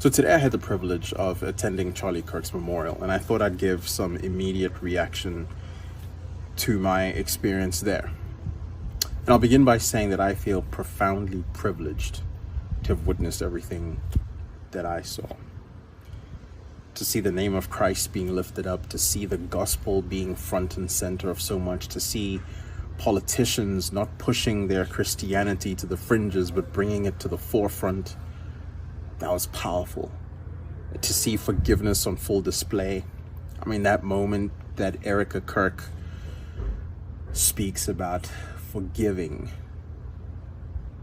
So today I had the privilege of attending Charlie Kirk's memorial, and I thought I'd give some immediate reaction to my experience there. And I'll begin by saying that I feel profoundly privileged to have witnessed everything that I saw. To see the name of Christ being lifted up, to see the gospel being front and center of so much, to see politicians not pushing their Christianity to the fringes, but bringing it to the forefront. That was powerful. To see forgiveness on full display. I mean, that moment that Charlie Kirk speaks about forgiving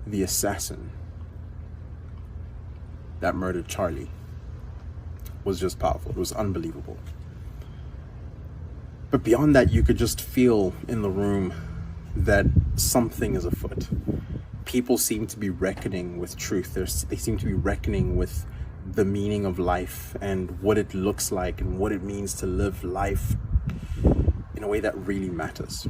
the assassin that murdered Charlie was just powerful. It was unbelievable. But beyond that, you could just feel in the room that something is afoot. People seem to be reckoning with truth. They seem to be reckoning with the meaning of life and what it looks like and what it means to live life in a way that really matters.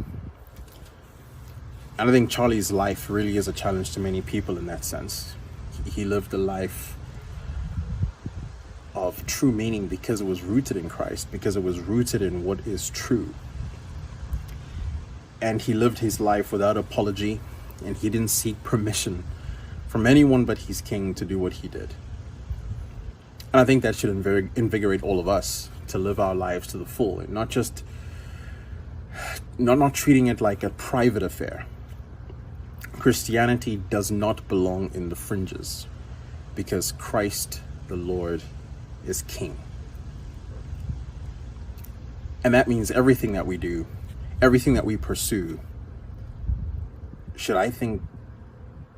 And I think Charlie's life really is a challenge to many people in that sense. He lived a life of true meaning because it was rooted in Christ, because it was rooted in what is true. And he lived his life without apology, and he didn't seek permission from anyone but his king to do what he did. And I think that should invigorate all of us to live our lives to the full, and not treating it like a private affair. Christianity does not belong in the fringes, because Christ the Lord is King. And that means everything that we do, everything that we pursue, should, I think,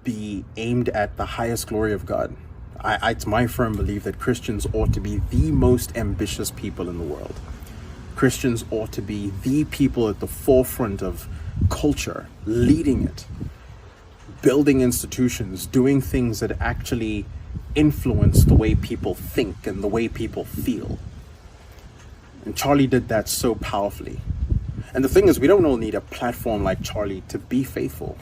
be aimed at the highest glory of God. It's my firm belief that Christians ought to be the most ambitious people in the world. Christians ought to be the people at the forefront of culture, leading it, building institutions, doing things that actually influence the way people think and the way people feel. And Charlie did that so powerfully. And the thing is, we don't all need a platform like Charlie to be faithful.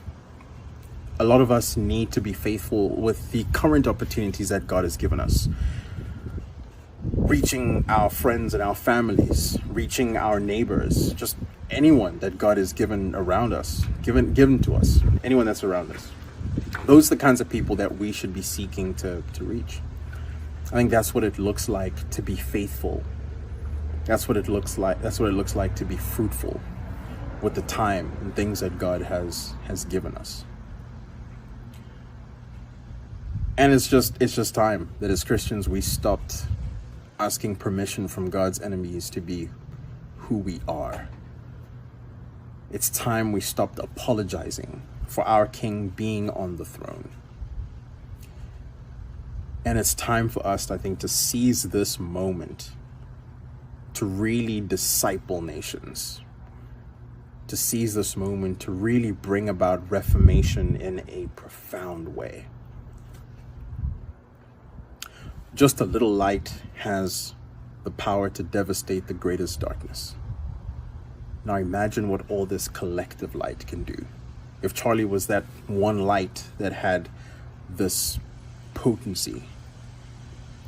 A lot of us need to be faithful with the current opportunities that God has given us. Reaching our friends and our families, reaching our neighbors, just anyone that God has given around us, given to us, anyone that's around us. Those are the kinds of people that we should be seeking to reach. I think that's what it looks like to be faithful. That's what it looks like to be fruitful with the time and things that God has given us. And it's just time that as Christians we stopped asking permission from God's enemies to be who we are. It's time we stopped apologizing for our King being on the throne. And it's time for us, I think, to seize this moment to really disciple nations, to seize this moment to really bring about reformation in a profound way. Just a little light has the power to devastate the greatest darkness. Now imagine what all this collective light can do. If Charlie was that one light that had this potency,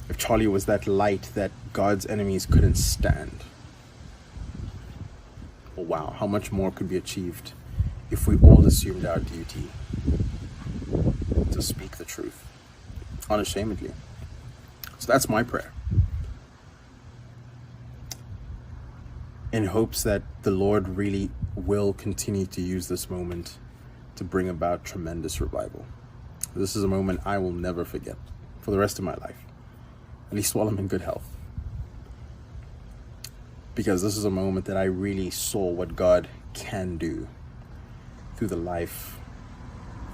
if Charlie was that light that God's enemies couldn't stand, well, wow, how much more could be achieved if we all assumed our duty to speak the truth unashamedly. So that's my prayer, in hopes that the Lord really will continue to use this moment to bring about tremendous revival. This is a moment I will never forget for the rest of my life, at least while I'm in good health. Because this is a moment that I really saw what God can do through the life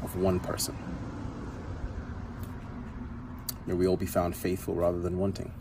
of one person. May we all be found faithful rather than wanting.